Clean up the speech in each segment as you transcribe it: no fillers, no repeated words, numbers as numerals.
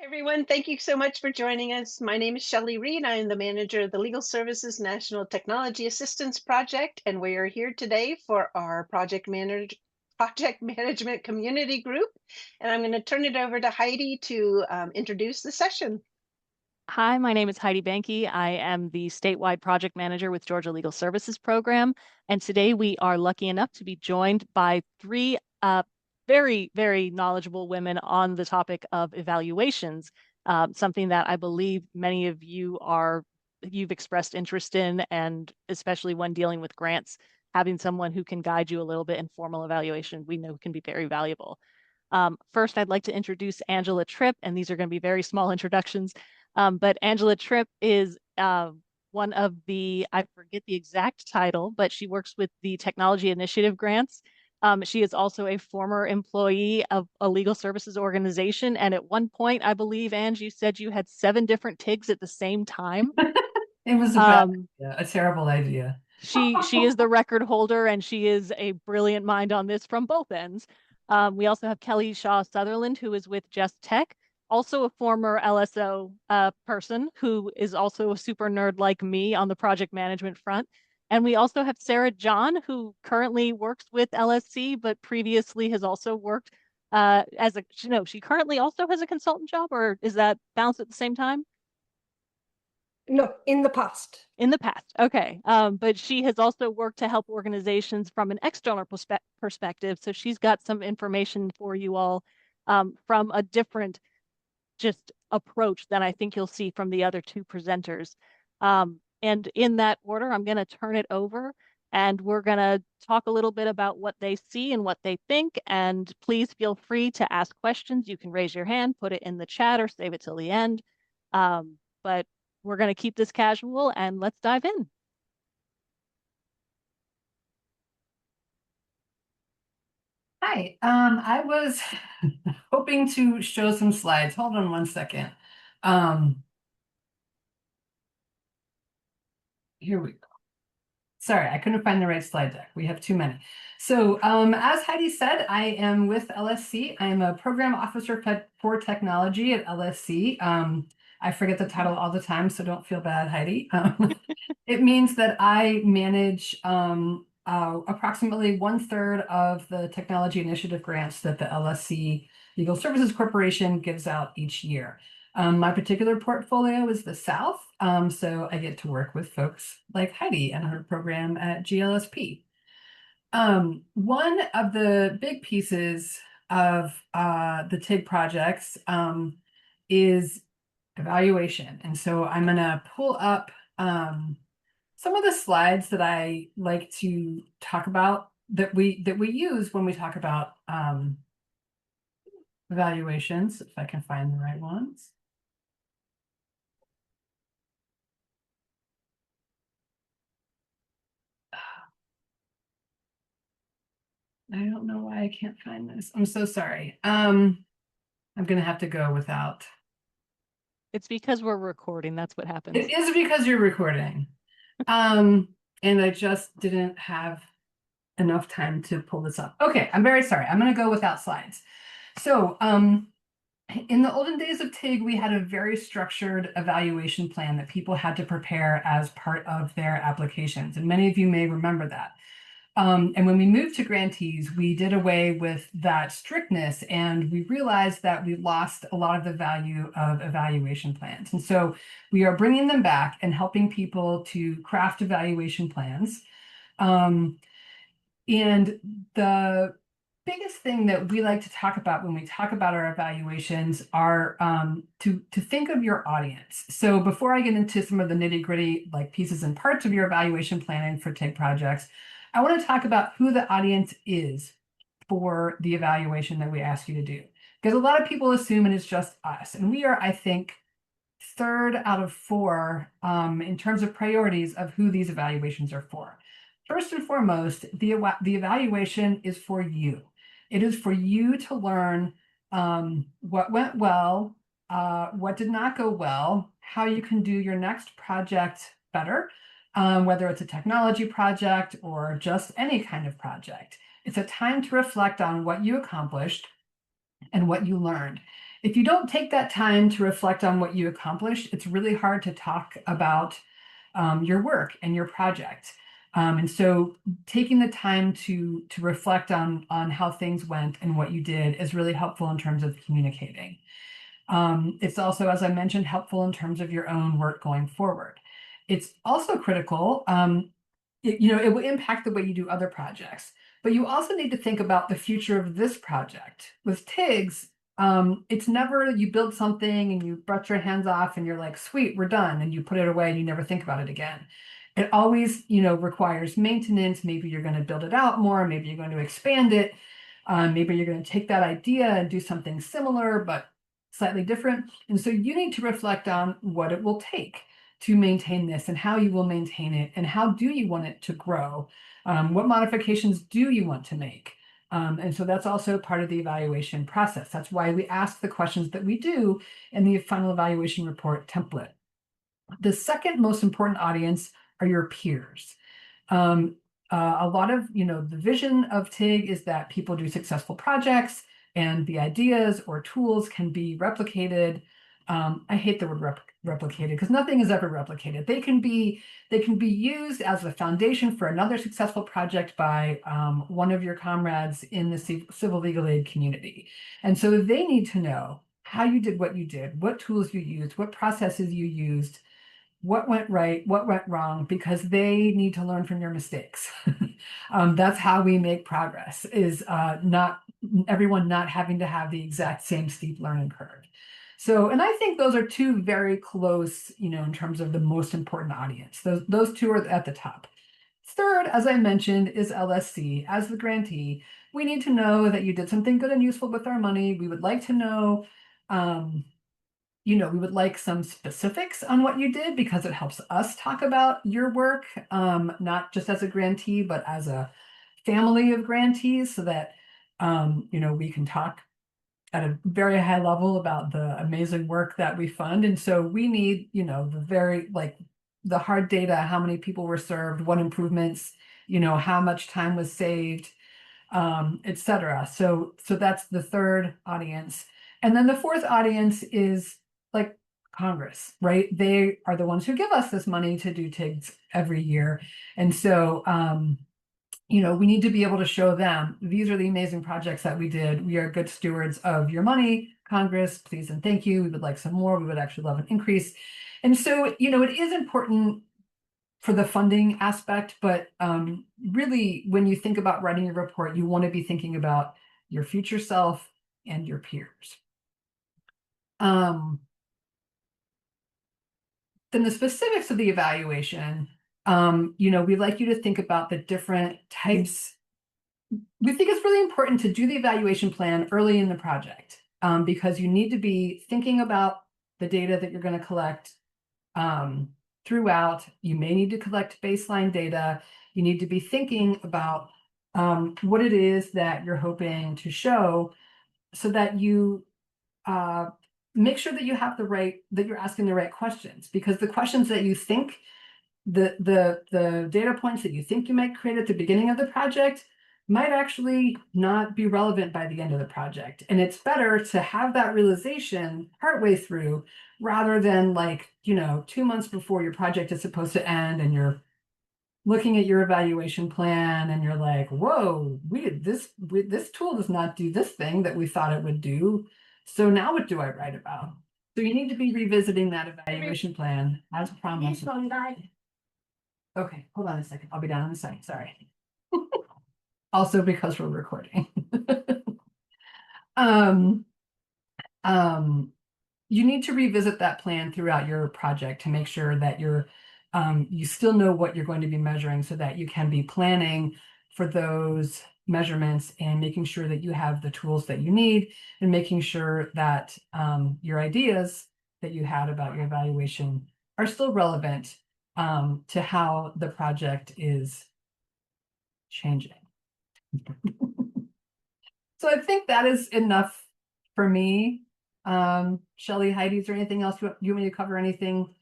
Everyone, thank you so much for joining us. My name is Shelley Reed. I am the manager of the Legal Services National Technology Assistance Project, and we are here today for our project management community group. And I'm going to turn it over to Heidi to introduce the session. Hi, my name is Heidi Banky. I am the statewide project manager with Georgia Legal Services Program. And today we are lucky enough to be joined by three very, very knowledgeable women on the topic of evaluations, something that I believe many of you've expressed interest in, and especially when dealing with grants, having someone who can guide you a little bit in formal evaluation, we know can be very valuable. First, I'd like to introduce Angela Tripp, and these are going to be very small introductions. But Angela Tripp is one of I forget the exact title, but she works with the Technology Initiative grants. She is also a former employee of a legal services organization. And at one point, I believe, Ange, you said you had 7 different TIGs at the same time. It was a bad Um, idea, a terrible idea. she is the record holder, and she is a brilliant mind on this from both ends. We also have Kelly Shaw Sutherland, who is with Just Tech, also a former LSO person who is also a super nerd like me on the project management front. And we also have Sarah John, who currently works with LSC, but previously has also worked as a, no, she currently also has a consultant job, or is that balanced at the same time? No, in the past. In the past. Okay. But she has also worked to help organizations from an external perspective. So she's got some information for you all from a different just approach than I think you'll see from the other two presenters. And in that order, I'm going to turn it over and we're going to talk a little bit about what they see and what they think. And please feel free to ask questions. You can raise your hand, put it in the chat, or save it till the end. But we're going to keep this casual and let's dive in. Hi, I was hoping to show some slides. Hold on one second. Here we go. Sorry, I couldn't find the right slide deck. We have too many. So as Heidi said, I am with LSC. I am a program officer for technology at LSC. I forget the title all the time, so don't feel bad, Heidi. It means that I manage approximately 1/3 of the technology initiative grants that the LSC Legal Services Corporation gives out each year. My particular portfolio is the South, so I get to work with folks like Heidi and her program at GLSP. One of the big pieces of the TIG projects is evaluation. And so I'm going to pull up some of the slides that I like to talk about that we use when we talk about evaluations, if I can find the right ones. I don't know why I can't find this. I'm so sorry. I'm gonna have to go without. It's because we're recording. That's what happens. It is because you're recording. And I just didn't have enough time to pull this up. Okay, I'm very sorry. I'm gonna go without slides. So in the olden days of TIG, we had a very structured evaluation plan that people had to prepare as part of their applications. And many of you may remember that. And when we moved to grantees, we did away with that strictness and we realized that we lost a lot of the value of evaluation plans. And so we are bringing them back and helping people to craft evaluation plans. And the biggest thing that we like to talk about when we talk about our evaluations are to think of your audience. So before I get into some of the nitty-gritty like pieces and parts of your evaluation planning for TIG projects, I want to talk about who the audience is for the evaluation that we ask you to do. Because a lot of people assume it is just us. And we are, I think, 3rd out of 4 in terms of priorities of who these evaluations are for. First and foremost, the evaluation is for you. It is for you to learn what went well, what did not go well, how you can do your next project better, whether it's a technology project or just any kind of project. It's a time to reflect on what you accomplished and what you learned. if you don't take that time to reflect on what you accomplished, it's really hard to talk about your work and your project. And so taking the time to reflect on how things went and what you did is really helpful in terms of communicating. It's also, as I mentioned, helpful in terms of your own work going forward. It's also critical, it will impact the way you do other projects, but you also need to think about the future of this project. With TIGs, it's never you build something and you brush your hands off and you're like, sweet, we're done, and you put it away and you never think about it again. It always, requires maintenance. Maybe you're going to build it out more. Maybe you're going to expand it. Maybe you're going to take that idea and do something similar, but slightly different. And so you need to reflect on what it will take to maintain this and how you will maintain it and how do you want it to grow? What modifications do you want to make? And so that's also part of the evaluation process. That's why we ask the questions that we do in the final evaluation report template. The second most important audience are your peers. A lot of, the vision of TIG is that people do successful projects and the ideas or tools can be replicated. I hate the word replicated because nothing is ever replicated. They can be used as a foundation for another successful project by one of your comrades in the civil legal aid community. And so they need to know how you did what you did, what tools you used, what processes you used, what went right, what went wrong, because they need to learn from your mistakes. That's how we make progress, is not everyone not having to have the exact same steep learning curve. So, and I think those are two very close, in terms of the most important audience. Those two are at the top. Third, as I mentioned, is LSC. As the grantee, we need to know that you did something good and useful with our money. We would like to know, we would like some specifics on what you did because it helps us talk about your work, not just as a grantee, but as a family of grantees so that, we can talk at a very high level about the amazing work that we fund. And so we need, the hard data, how many people were served, what improvements, how much time was saved, et cetera. So that's the third audience. And then the fourth audience is like Congress, right? They are the ones who give us this money to do TIGs every year. And so, we need to be able to show them, these are the amazing projects that we did. We are good stewards of your money, Congress, please and thank you. We would like some more. We would actually love an increase. And so, it is important for the funding aspect, but really, when you think about writing your report, you want to be thinking about your future self and your peers. Then the specifics of the evaluation, we'd like you to think about the different types. We think it's really important to do the evaluation plan early in the project because you need to be thinking about the data that you're going to collect throughout. You may need to collect baseline data. You need to be thinking about what it is that you're hoping to show so that you make sure that you have that you're asking the right questions, because the questions that you think, the data points that you think you might create at the beginning of the project might actually not be relevant by the end of the project. And it's better to have that realization partway through rather than 2 months before your project is supposed to end and you're looking at your evaluation plan and you're like, whoa, this tool does not do this thing that we thought it would do. So now what do I write about? So you need to be revisiting that evaluation plan as promised. Okay, hold on a second. I'll be down in a second. Sorry. Also because we're recording. You need to revisit that plan throughout your project to make sure that you still know what you're going to be measuring so that you can be planning for those measurements and making sure that you have the tools that you need and making sure that your ideas that you had about your evaluation are still relevant to how the project is changing. So I think that is enough for me. Shelley, Heidi, is there anything else you want me to cover? Anything?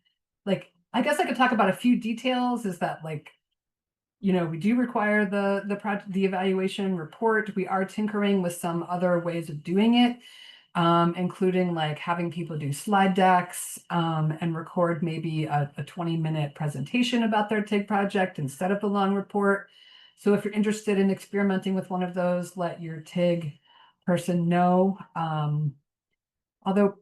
I guess I could talk about a few details. Is that we do require the evaluation report. We are tinkering with some other ways of doing it. including like having people do slide decks and record maybe a 20-minute presentation about their TIG project instead of the long report. So if you're interested in experimenting with one of those, let your TIG person know. Although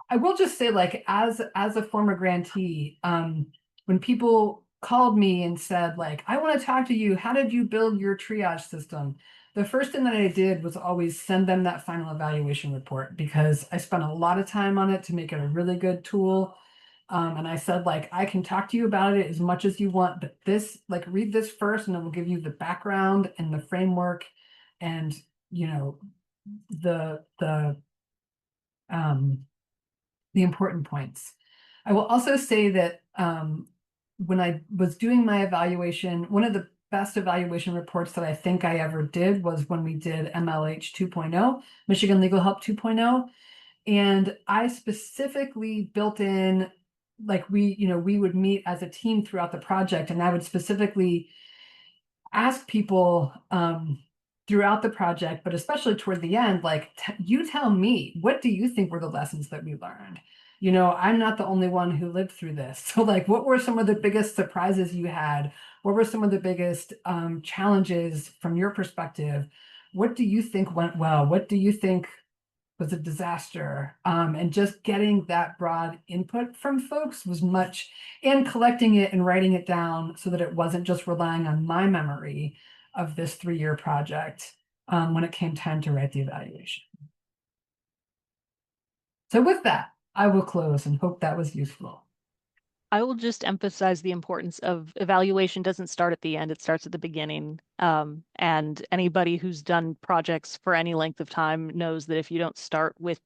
I will just say, like, as a former grantee, when people called me and said, like, I want to talk to you, how did you build your triage system? The first thing that I did was always send them that final evaluation report, because I spent a lot of time on it to make it a really good tool. And I said, like, I can talk to you about it as much as you want, but this, like, read this first and it will give you the background and the framework and, you know, the important points. I will also say that when I was doing my evaluation, one of the best evaluation reports that I think I ever did was when we did MLH 2.0, Michigan Legal Help 2.0. And I specifically built in, like, we would meet as a team throughout the project, and I would specifically ask people throughout the project, but especially toward the end, like, you tell me, what do you think were the lessons that we learned? You know, I'm not the only one who lived through this. So, like, what were some of the biggest surprises you had? What were some of the biggest challenges from your perspective? What do you think went well? What do you think was a disaster? And just getting that broad input from folks was much, and collecting it and writing it down so that it wasn't just relying on my memory of this 3-year project when it came time to write the evaluation. So with that, I will close and hope that was useful. I will just emphasize the importance of evaluation doesn't start at the end, it starts at the beginning. And anybody who's done projects for any length of time knows that if you don't start with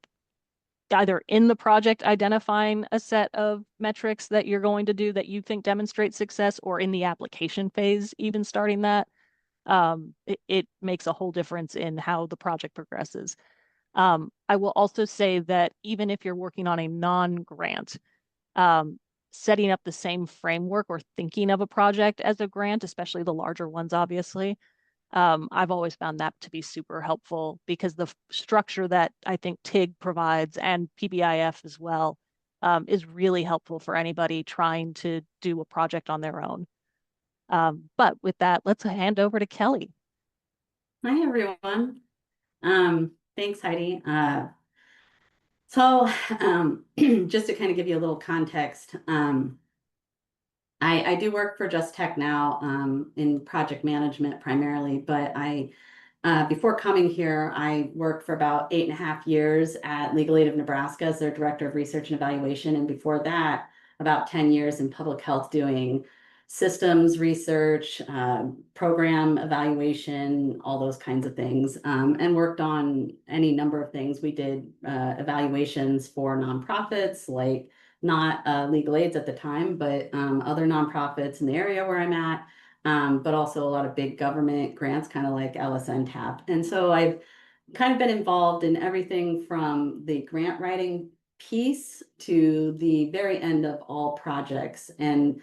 either in the project identifying a set of metrics that you're going to do that you think demonstrate success, or in the application phase, even starting that, it makes a whole difference in how the project progresses. I will also say that even if you're working on a non-grant, setting up the same framework or thinking of a project as a grant, especially the larger ones, obviously, I've always found that to be super helpful, because the structure that I think TIG provides, and PBIF as well, is really helpful for anybody trying to do a project on their own. But with that, let's hand over to Kelly. Hi, everyone. Thanks, Heidi. So just to kind of give you a little context, I do work for Just Tech now in project management primarily, but before coming here, I worked for about 8.5 years at Legal Aid of Nebraska as their Director of Research and Evaluation. And before that, about 10 years in public health doing systems research, program evaluation, all those kinds of things, and worked on any number of things. We did evaluations for nonprofits, like not legal aids at the time, but other nonprofits in the area where I'm at, but also a lot of big government grants, kind of like LSNTAP. And so I've kind of been involved in everything from the grant writing piece to the very end of all projects. And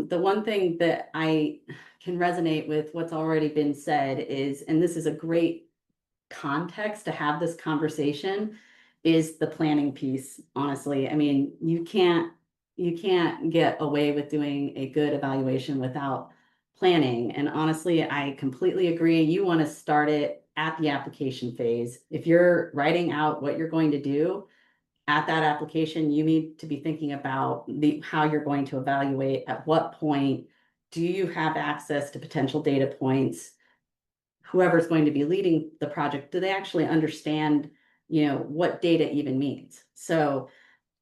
the one thing that I can resonate with what's already been said is, and this is a great context to have this conversation, is the planning piece. Honestly, I mean, you can't get away with doing a good evaluation without planning. And honestly, I completely agree. You want to start it at the application phase. If you're writing out what you're going to do at that application, you need to be thinking about how you're going to evaluate. At what point do you have access to potential data points? Whoever's going to be leading the project, do they actually understand, what data even means? So,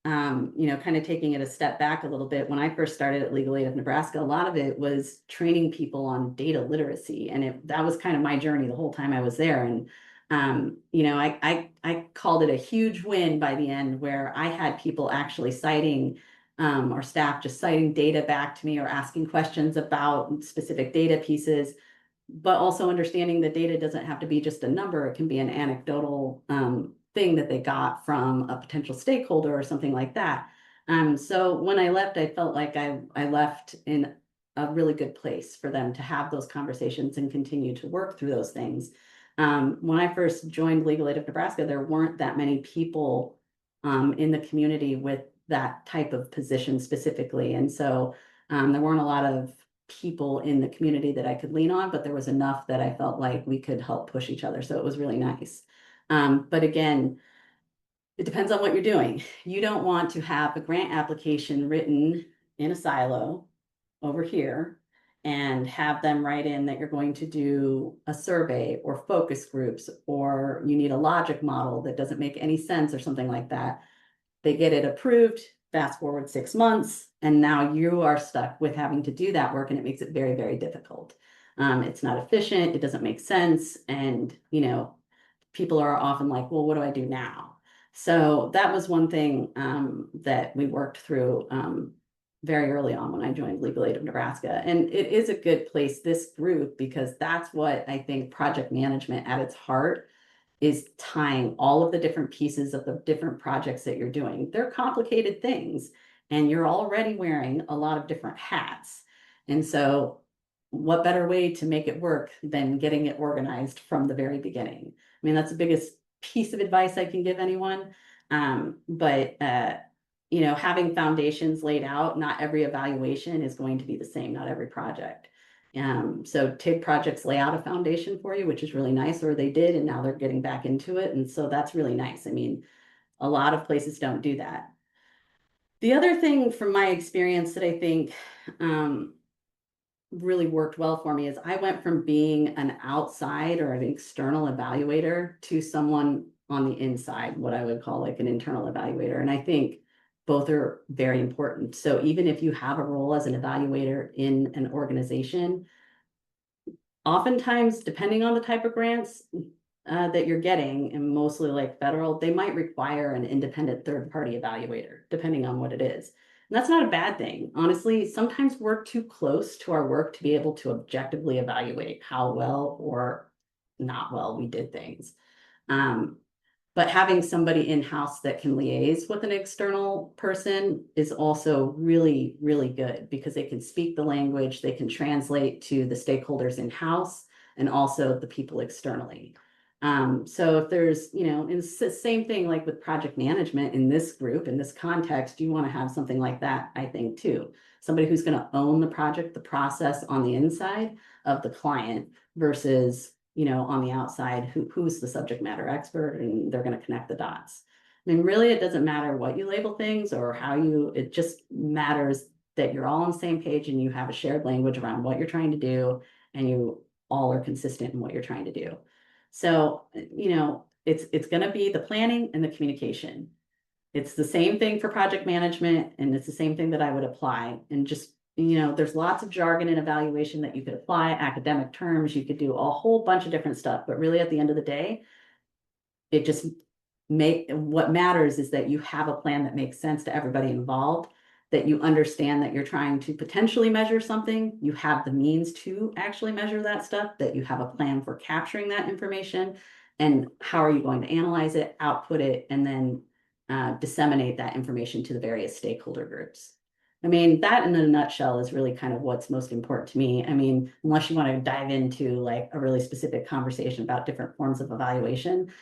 kind of taking it a step back a little bit, when I first started at Legal Aid of Nebraska, a lot of it was training people on data literacy. And that was kind of my journey the whole time I was there. And I called it a huge win by the end, where I had people actually citing, or staff just citing data back to me or asking questions about specific data pieces, but also understanding that data doesn't have to be just a number. It can be an anecdotal thing that they got from a potential stakeholder or something like that. So when I left, I felt like I left in a really good place for them to have those conversations and continue to work through those things. When I first joined Legal Aid of Nebraska, there weren't that many people in the community with that type of position specifically. And so there weren't a lot of people in the community that I could lean on, but there was enough that I felt like we could help push each other. So it was really nice. But again, it depends on what you're doing. You don't want to have a grant application written in a silo over here and have them write in that you're going to do a survey or focus groups, or you need a logic model that doesn't make any sense or something like that. They get it approved, fast forward 6 months, and now you are stuck with having to do that work, and it makes it very, very difficult. It's not efficient, it doesn't make sense, and people are often like, well, what do I do now? So that was one thing that we worked through very early on when I joined Legal Aid of Nebraska. And it is a good place, this group, because that's what I think project management at its heart is, tying all of the different pieces of the different projects that you're doing. They're complicated things, and you're already wearing a lot of different hats. And so what better way to make it work than getting it organized from the very beginning? I mean, that's the biggest piece of advice I can give anyone. Having foundations laid out, not every evaluation is going to be the same, not every project. So TIG projects lay out a foundation for you, which is really nice, or they did, and now they're getting back into it. And so that's really nice. I mean, a lot of places don't do that. The other thing from my experience that I think really worked well for me is I went from being an outside or an external evaluator to someone on the inside, what I would call like an internal evaluator. And I think both are very important. So even if you have a role as an evaluator in an organization, oftentimes, depending on the type of grants that you're getting, and mostly like federal, they might require an independent third-party evaluator, depending on what it is. And that's not a bad thing. Honestly, sometimes we're too close to our work to be able to objectively evaluate how well or not well we did things. But having somebody in-house that can liaise with an external person is also really, really good, because they can speak the language, they can translate to the stakeholders in-house and also the people externally. So if there's, it's the same thing like with project management in this group, in this context, you want to have something like that, I think, too. Somebody who's going to own the project, the process on the inside of the client versus, on the outside, who's the subject matter expert, and they're going to connect the dots. I mean, really, it doesn't matter what you label things or it just matters that you're all on the same page and you have a shared language around what you're trying to do, and you all are consistent in what you're trying to do. So, it's going to be the planning and the communication. It's the same thing for project management, and it's the same thing that I would apply. And just, there's lots of jargon and evaluation that you could apply, academic terms, you could do a whole bunch of different stuff. But really, at the end of the day, what matters is that you have a plan that makes sense to everybody involved, that you understand that you're trying to potentially measure something, you have the means to actually measure that stuff, that you have a plan for capturing that information, and how are you going to analyze it, output it, and then disseminate that information to the various stakeholder groups. I mean, that in a nutshell is really kind of what's most important to me. I mean, unless you want to dive into like a really specific conversation about different forms of evaluation,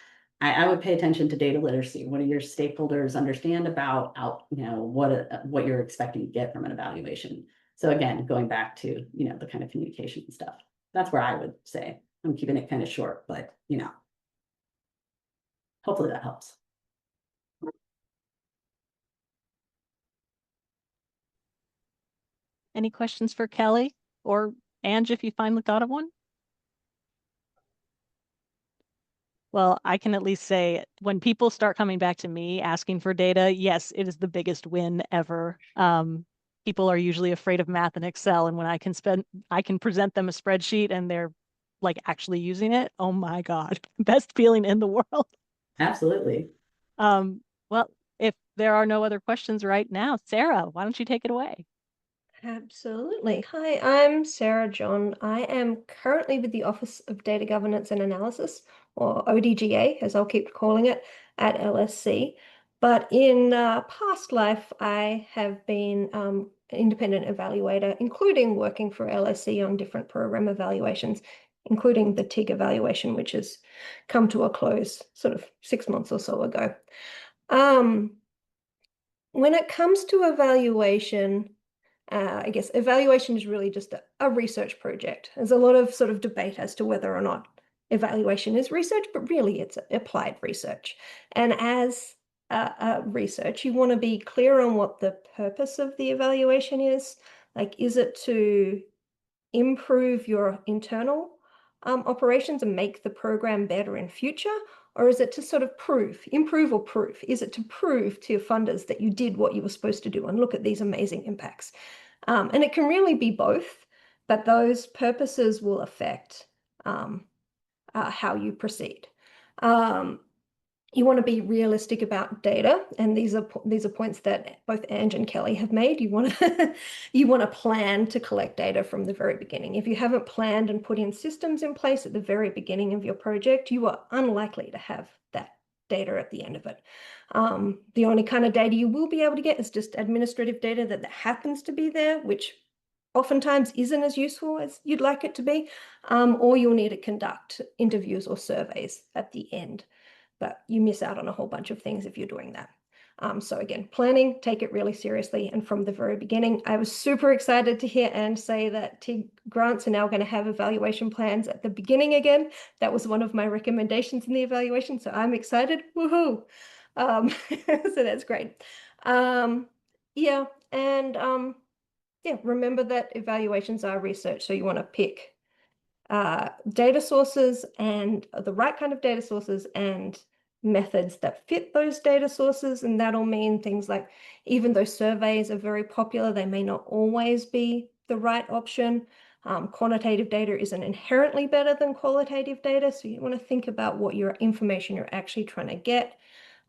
I would pay attention to data literacy. What do your stakeholders understand about what you're expecting to get from an evaluation? So again, going back to, the kind of communication and stuff. That's where I would say. I'm keeping it kind of short, but hopefully that helps. Any questions for Kelly or Ange, if you finally thought of one? Well, I can at least say when people start coming back to me asking for data, yes, it is the biggest win ever. People are usually afraid of math and Excel, and when I can present them a spreadsheet and they're like actually using it, oh my God, best feeling in the world. Absolutely. Well, if there are no other questions right now, Sarah, why don't you take it away? Absolutely. Hi, I'm Sarah John. I am currently with the Office of Data Governance and Analysis, or ODGA, as I'll keep calling it, at LSC. But in past life, I have been an independent evaluator, including working for LSC on different program evaluations including the TIG evaluation, which has come to a close sort of 6 months or so ago. When it comes to evaluation, I guess evaluation is really just a research project. There's a lot of sort of debate as to whether or not evaluation is research, but really it's applied research. And as research, you want to be clear on what the purpose of the evaluation is. Like, is it to improve your internal operations and make the program better in future? Or is it to sort of improve or prove? Is it to prove to your funders that you did what you were supposed to do and look at these amazing impacts? And it can really be both, but those purposes will affect how you proceed. You want to be realistic about data, and these are points that both Ange and Kelly have made. You want to plan to collect data from the very beginning. If you haven't planned and put in systems in place at the very beginning of your project, you are unlikely to have that data at the end of it. The only kind of data you will be able to get is just administrative data that happens to be there, which oftentimes isn't as useful as you'd like it to be, or you'll need to conduct interviews or surveys at the end. But you miss out on a whole bunch of things if you're doing that. So again, planning, take it really seriously. And from the very beginning, I was super excited to hear Anne say that TIG grants are now going to have evaluation plans at the beginning again. That was one of my recommendations in the evaluation. So I'm excited. Woohoo! So that's great. Yeah, and yeah, remember that evaluations are research. So you want to pick data sources and the right kind of data sources and methods that fit those data sources. And that'll mean things like, even though surveys are very popular, they may not always be the right option. Quantitative data isn't inherently better than qualitative data. So you want to think about what your information you're actually trying to get.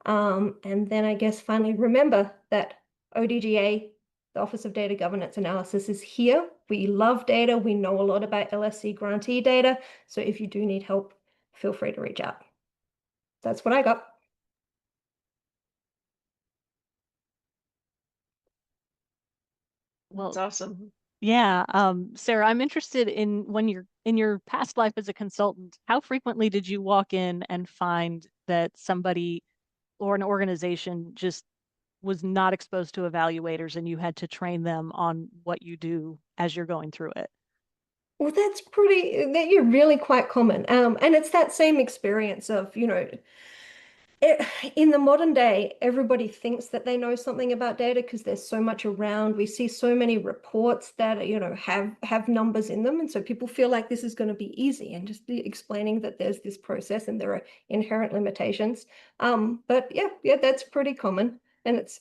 And then I guess finally, remember that ODGA, the Office of Data Governance Analysis, is here. We love data. We know a lot about LSC grantee data. So if you do need help, feel free to reach out. That's what I got. Well, That's awesome. yeah, Sarah, I'm interested in, when you're in your past life as a consultant, how frequently did you walk in and find that somebody or an organization just was not exposed to evaluators and you had to train them on what you do as you're going through it? Well, you're really quite common. And it's that same experience of, in the modern day, everybody thinks that they know something about data because there's so much around. We see so many reports that, have numbers in them. And so people feel like this is going to be easy, and just explaining that there's this process and there are inherent limitations. But yeah, that's pretty common. And it's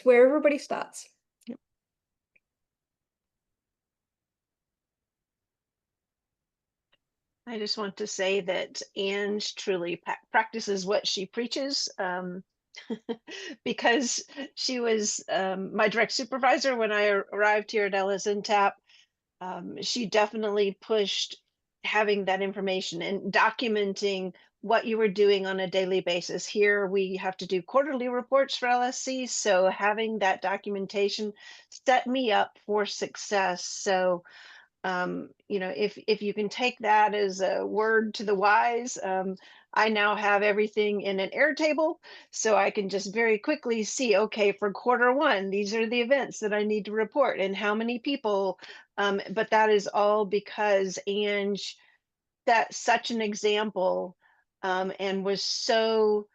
where everybody starts. I just want to say that Ange truly practices what she preaches, because she was my direct supervisor when I arrived here at LSNTAP. She definitely pushed having that information and documenting what you were doing on a daily basis. Here we have to do quarterly reports for LSC, so having that documentation set me up for success. So if you can take that as a word to the wise, I now have everything in an Airtable, so I can just very quickly see, okay, for quarter 1, these are the events that I need to report and how many people. But that is all because Ange set such an example, and was so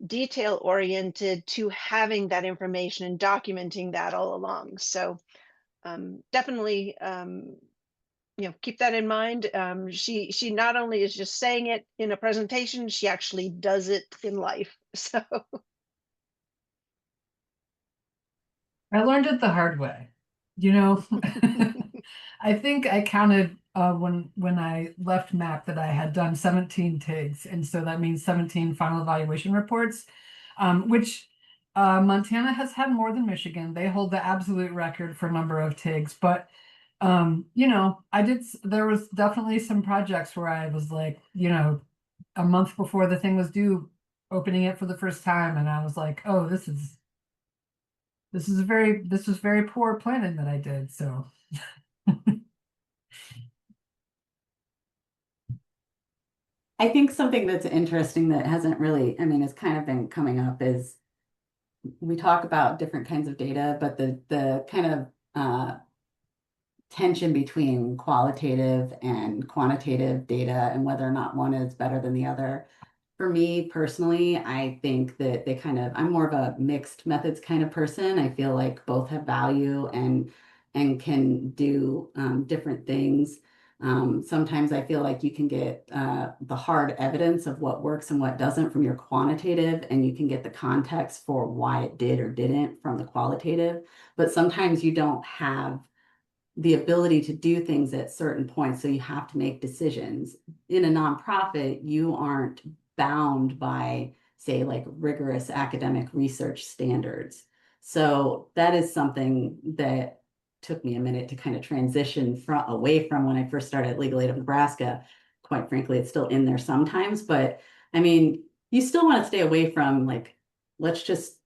detail oriented to having that information and documenting that all along. So definitely, keep that in mind. She not only is just saying it in a presentation, she actually does it in life. So I learned it the hard way. I think I counted when I left MAP that I had done 17 TIGs. And so that means 17 final evaluation reports, which Montana has had more than Michigan. They hold the absolute record for number of TIGs. But, there was definitely some projects where I was like, a month before the thing was due, opening it for the first time. And I was like, oh, this was very poor planning that I did. So I think something that's interesting that hasn't really, I mean, it's kind of been coming up is we talk about different kinds of data, but the kind of tension between qualitative and quantitative data and whether or not one is better than the other. For me personally, I think that I'm more of a mixed methods kind of person. I feel like both have value and can do different things. Sometimes I feel like you can get the hard evidence of what works and what doesn't from your quantitative, and you can get the context for why it did or didn't from the qualitative. But sometimes you don't have the ability to do things at certain points, so you have to make decisions. In a nonprofit, you aren't bound by, say, like rigorous academic research standards. So that is something that took me a minute to kind of transition away from when I first started at Legal Aid of Nebraska. Quite frankly, it's still in there sometimes, but I mean, you still want to stay away from like, let's just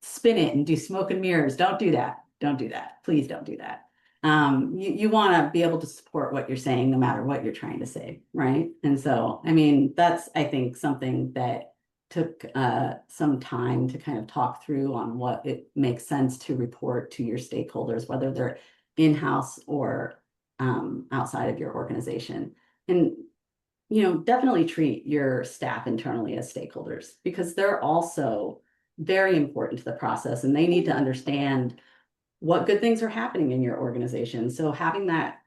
spin it and do smoke and mirrors. Don't do that. Don't do that. Please don't do that. You want to be able to support what you're saying, no matter what you're trying to say, right? And so, I mean, that's, I think, something that took some time to kind of talk through on what it makes sense to report to your stakeholders, whether they're in-house or outside of your organization. And, you know, definitely treat your staff internally as stakeholders, because they're also very important to the process and they need to understand what good things are happening in your organization. So having that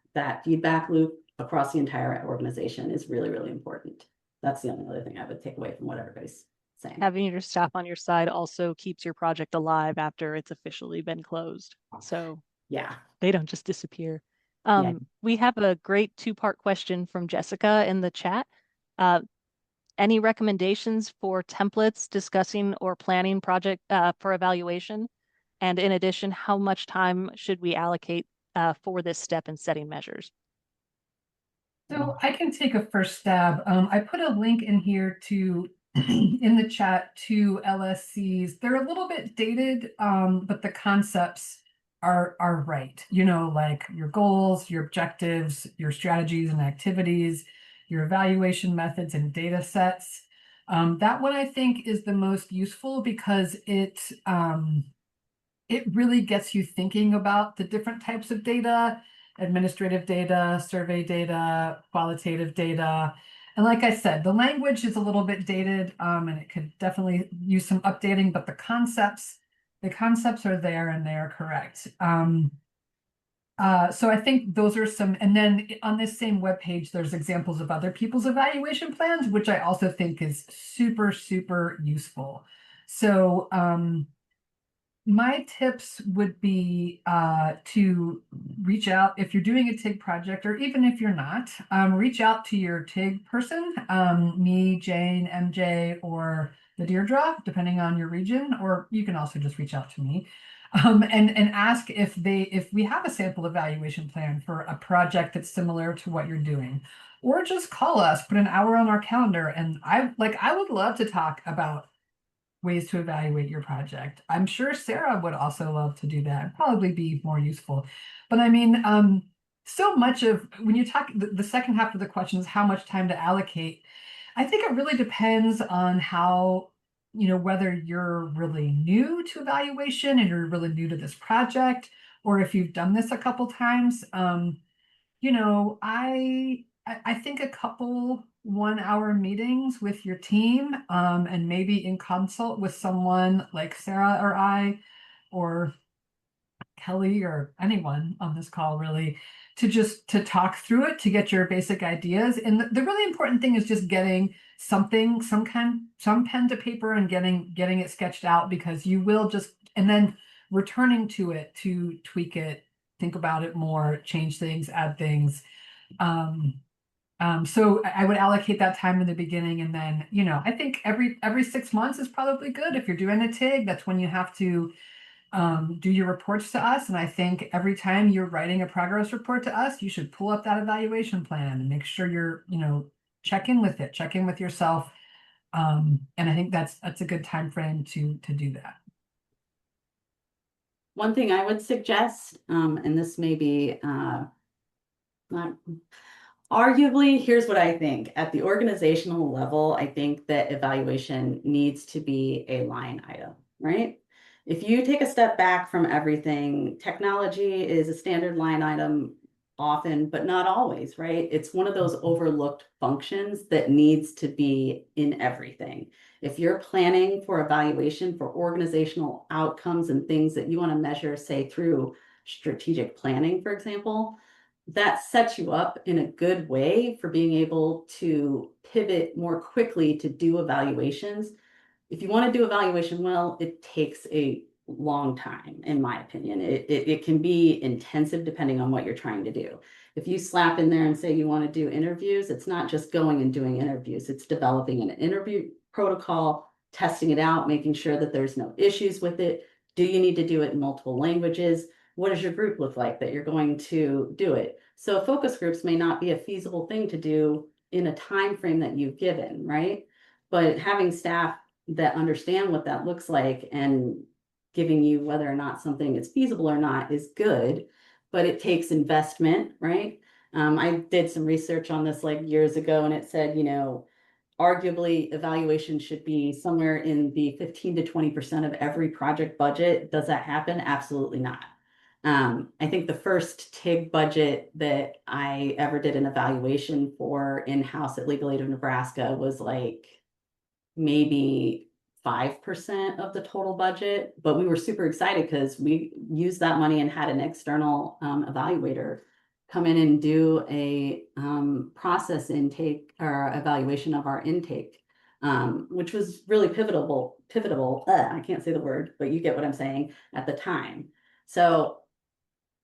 feedback loop across the entire organization is really, really important. That's the only other thing I would take away from what everybody's saying. Having your staff on your side also keeps your project alive after it's officially been closed. So Yeah. they don't just disappear. Yeah. We have a great two-part question from Jessica in the chat. Any recommendations for templates discussing or planning project for evaluation? And in addition, how much time should we allocate for this step in setting measures? So I can take a first stab. I put a link in here to in the chat to LSCs. They're a little bit dated, but the concepts are right. You know, like your goals, your objectives, your strategies and activities, your evaluation methods and data sets. That one I think is the most useful because it really gets you thinking about the different types of data, administrative data, survey data, qualitative data. And like I said, the language is a little bit dated and it could definitely use some updating, but the concepts are there and they are correct. So I think those are some, and then on this same webpage, there's examples of other people's evaluation plans, which I also think is super, super useful. So my tips would be to reach out if you're doing a TIG project, or even if you're not, reach out to your TIG person, me, Jane, MJ, or the Deirdre, depending on your region, or you can also just reach out to me and ask if we have a sample evaluation plan for a project that's similar to what you're doing, or just call us, put an hour on our calendar, and I would love to talk about ways to evaluate your project. I'm sure Sarah would also love to do that. It'd probably be more useful. But I mean, so much of when you talk, the second half of the question is how much time to allocate. I think it really depends on how, you know, whether you're really new to evaluation and you're really new to this project, or if you've done this a couple times. You know, I think a couple 1-hour meetings with your team, and maybe in consult with someone like Sarah or I, or Kelly or anyone on this call, really, to talk through it, to get your basic ideas. And the really important thing is just getting some pen to paper and getting it sketched out, because you will just, and then returning to it to tweak it, think about it more, change things, add things. So I would allocate that time in the beginning, and then, you know, I think every 6 months is probably good. If you're doing a TIG, that's when you have to do your reports to us. And I think every time you're writing a progress report to us, you should pull up that evaluation plan and make sure you're, you know, check in with yourself. And I think that's a good time frame to do that. One thing I would suggest, and this may be not Arguably, here's what I think. At the organizational level, I think that evaluation needs to be a line item, right? If you take a step back from everything, technology is a standard line item often, but not always, right? It's one of those overlooked functions that needs to be in everything. If you're planning for evaluation for organizational outcomes and things that you want to measure, say through strategic planning, for example, that sets you up in a good way for being able to pivot more quickly to do evaluations. If you want to do evaluation well, it takes a long time, in my opinion. It can be intensive depending on what you're trying to do. If you slap in there and say you want to do interviews, it's not just going and doing interviews, it's developing an interview protocol, testing it out, making sure that there's no issues with it. Do you need to do it in multiple languages? What does your group look like that you're going to do it? So focus groups may not be a feasible thing to do in a time frame that you've given, right? But having staff that understand what that looks like and giving you whether or not something is feasible or not is good, but it takes investment, right? I did some research on this like years ago, and it said, arguably evaluation should be somewhere in the 15 to 20% of every project budget. Does that happen? Absolutely not. I think the first TIG budget that I ever did an evaluation for in-house at Legal Aid of Nebraska was like maybe 5% of the total budget, but we were super excited because we used that money and had an external evaluator come in and do a process intake or evaluation of our intake, which was really pivotal. I can't say the word, but you get what I'm saying at the time. So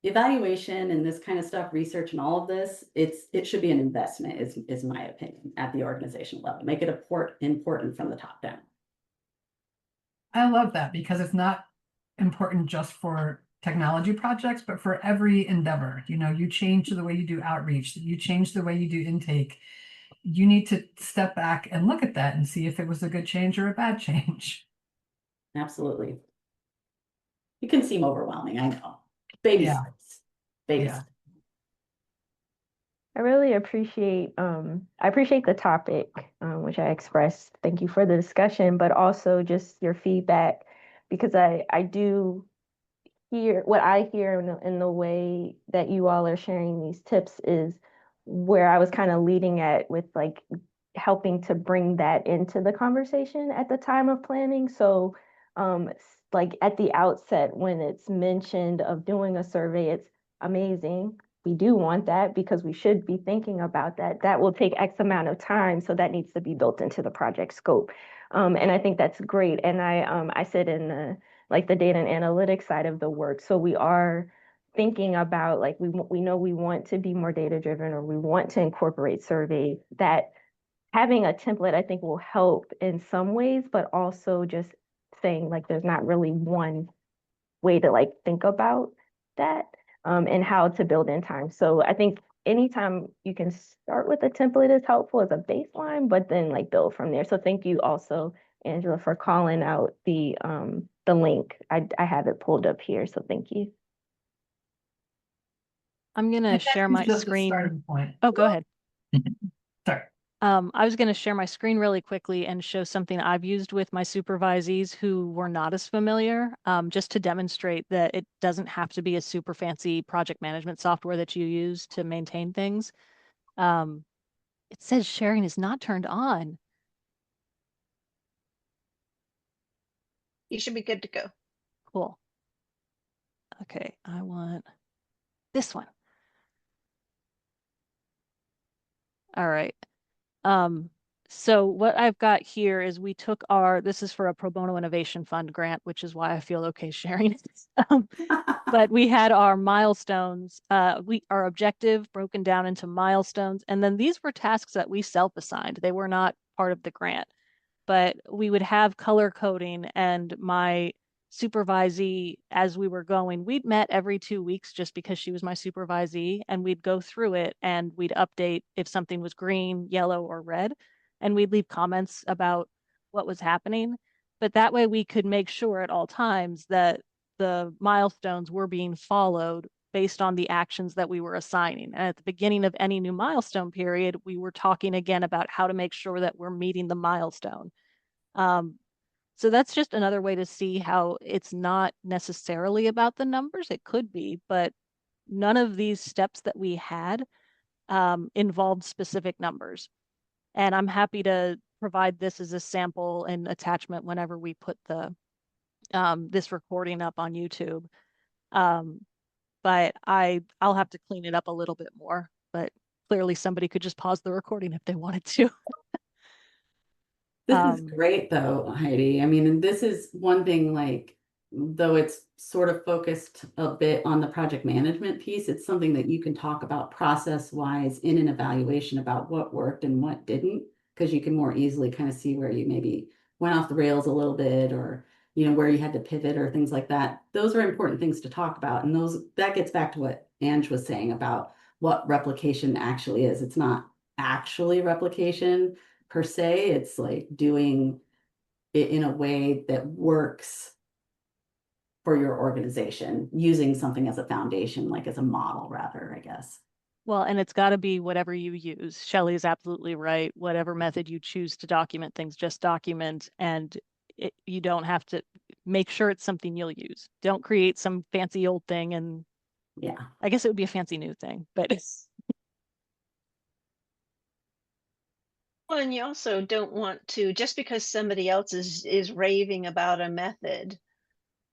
evaluation and this kind of stuff, research and all of this, it should be an investment, is my opinion, at the organizational level. Make it important from the top down. I love that because it's not important just for technology projects, but for every endeavor. You change the way you do outreach, you change the way you do intake. You need to step back and look at that and see if it was a good change or a bad change. Absolutely. It can seem overwhelming, I know. Baby Yeah. steps. Baby Yeah. steps. I really appreciate the topic, which I expressed. Thank you for the discussion, but also just your feedback, because I do hear what I hear in the way that you all are sharing these tips is where I was kind of leading at with like helping to bring that into the conversation at the time of planning. So like at the outset, when it's mentioned of doing a survey, it's amazing. We do want that because we should be thinking about that. That will take X amount of time. So that needs to be built into the project scope. And I think that's great. And I sit in the data and analytics side of the work. So we are thinking about like we know we want to be more data driven, or we want to incorporate surveys. That having a template I think will help in some ways, but also just saying like there's not really one way to like think about that, and how to build in time. So I think anytime you can start with a template is helpful as a baseline, but then like build from there. So thank you also, Angela, for calling out the link. I have it pulled up here, so thank you. I'm gonna And share that is my just a screen. starting point. Oh, go ahead. Sorry. I was going to share my screen really quickly and show something I've used with my supervisees who were not as familiar, just to demonstrate that it doesn't have to be a super fancy project management software that you use to maintain things. It says sharing is not turned on. You should be good to go. Cool. Okay, I want this one. All right. So what I've got here is we took this is for a Pro Bono Innovation Fund grant, which is why I feel okay sharing it. But we had our milestones, our objective broken down into milestones. And then these were tasks that we self-assigned. They were not part of the grant, but we would have color coding, and my supervisee, as we were going, we'd met every 2 weeks just because she was my supervisee, and we'd go through it and we'd update if something was green, yellow, or red, and we'd leave comments about what was happening. But that way we could make sure at all times that the milestones were being followed based on the actions that we were assigning. And at the beginning of any new milestone period, we were talking again about how to make sure that we're meeting the milestone. So that's just another way to see how it's not necessarily about the numbers. It could be, but none of these steps that we had involved specific numbers. And I'm happy to provide this as a sample and attachment whenever we put the this recording up on YouTube. But I'll have to clean it up a little bit more. But clearly somebody could just pause the recording if they wanted to. This is great though, Heidi. I mean, and this is one thing, like, though it's sort of focused a bit on the project management piece, it's something that you can talk about process wise in an evaluation about what worked and what didn't, because you can more easily kind of see where you maybe went off the rails a little bit, or, you know, where you had to pivot or things like that. Those are important things to talk about. And that gets back to what Ange was saying about what replication actually is. It's not actually replication per se, it's like doing it in a way that works for your organization, using something as a foundation, like as a model rather, I guess. Well, and it's got to be whatever you use. Shelley is absolutely right. Whatever method you choose to document things, just document, and you don't have to make sure it's something you'll use. Don't create some fancy old thing. And yeah, I guess it would be a fancy new thing, but Well, and you also don't want to, just because somebody else is raving about a method,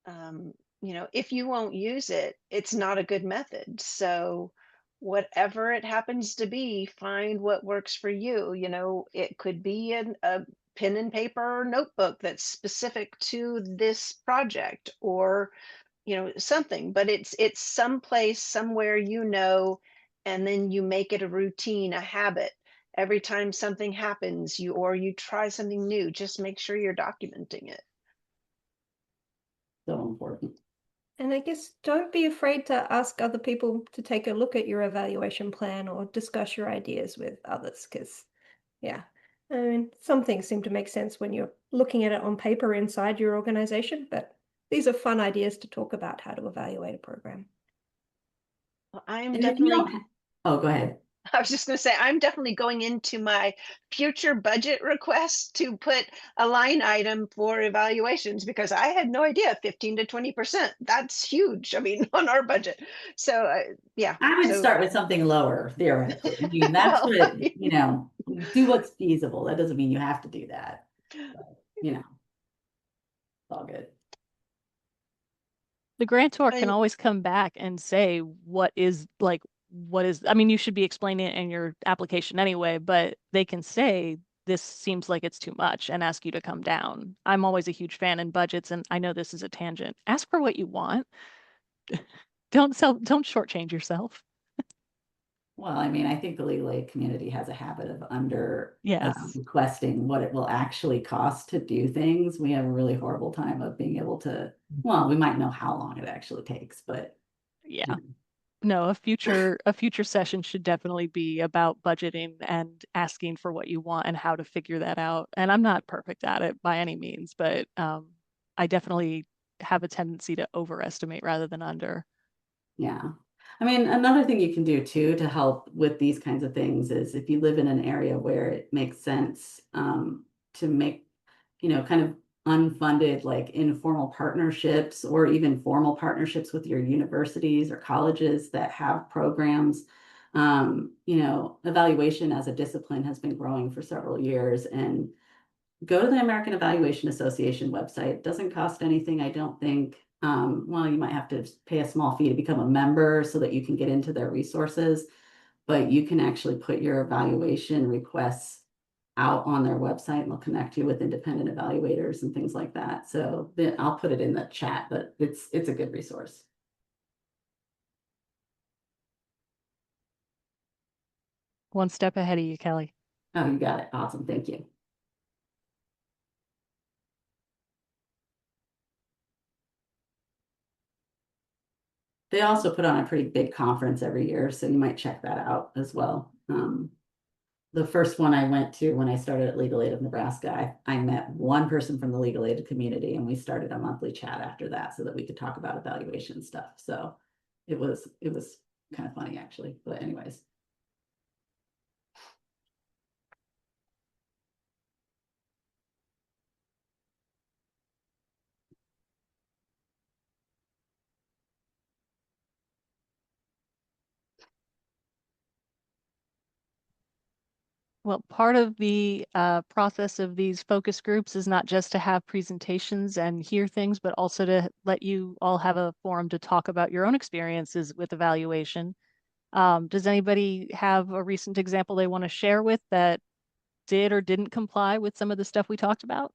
you know, if you won't use it, it's not a good method. So whatever it happens to be, find what works for you. You know, it could be a pen and paper notebook that's specific to this project, or, you know, something, but it's someplace, somewhere, you know, and then you make it a routine, a habit. Every time something happens, you try something new, just make sure you're documenting it. so important. And I guess don't be afraid to ask other people to take a look at your evaluation plan or discuss your ideas with others, because, yeah, I mean, some things seem to make sense when you're looking at it on paper inside your organization, but these are fun ideas to talk about how to evaluate a program. Well, I'm And if you definitely, don't, oh, go ahead. I was just going to say, I'm definitely going into my future budget request to put a line item for evaluations, because I had no idea 15 to 20%. That's huge. I mean, on our budget. So, yeah. I would So, start with something lower, theoretically. I mean, that's well, what, you know, do what's feasible. That doesn't mean you have to do that. But, you know, it's all good. the grantor can I- always come back and say what is, I mean, you should be explaining it in your application anyway, but they can say this seems like it's too much and ask you to come down. I'm always a huge fan in budgets, and I know this is a tangent. Ask for what you want. Don't shortchange yourself. Well, I mean, I think the legal aid community has a habit of Yes. requesting what it will actually cost to do things. We have a really horrible time of being able to, well, we might know how long it actually takes, but Yeah. No, a future session should definitely be about budgeting and asking for what you want and how to figure that out. And I'm not perfect at it by any means, but I definitely have a tendency to overestimate rather than under. yeah. I mean, another thing you can do too to help with these kinds of things is if you live in an area where it makes sense to make, you know, kind of unfunded, like informal partnerships or even formal partnerships with your universities or colleges that have programs. You know, evaluation as a discipline has been growing for several years, and go to the American Evaluation Association website. It doesn't cost anything, I don't think. Well, you might have to pay a small fee to become a member so that you can get into their resources, but you can actually put your evaluation requests out on their website, and they'll connect you with independent evaluators and things like that. So then I'll put it in the chat, but it's a good resource. One step ahead of you, Kelly. Oh, you got it. Awesome. Thank you. They also put on a pretty big conference every year, so you might check that out as well. The first one I went to when I started at Legal Aid of Nebraska, I met one person from the legal aid community, and we started a monthly chat after that so that we could talk about evaluation stuff. So it was kind of funny actually, but anyways. Well, part of the process of these focus groups is not just to have presentations and hear things, but also to let you all have a forum to talk about your own experiences with evaluation. Does anybody have a recent example they want to share with that did or didn't comply with some of the stuff we talked about?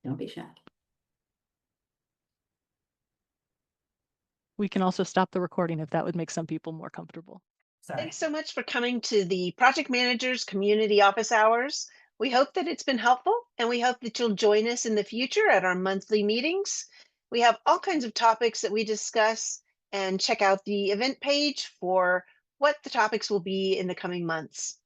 Don't be shy. We can also stop the recording if that would make some people more comfortable. Sorry. Thanks so much for coming to the Project Managers Community Office Hours. We hope that it's been helpful, and we hope that you'll join us in the future at our monthly meetings. We have all kinds of topics that we discuss, and check out the event page for what the topics will be in the coming months.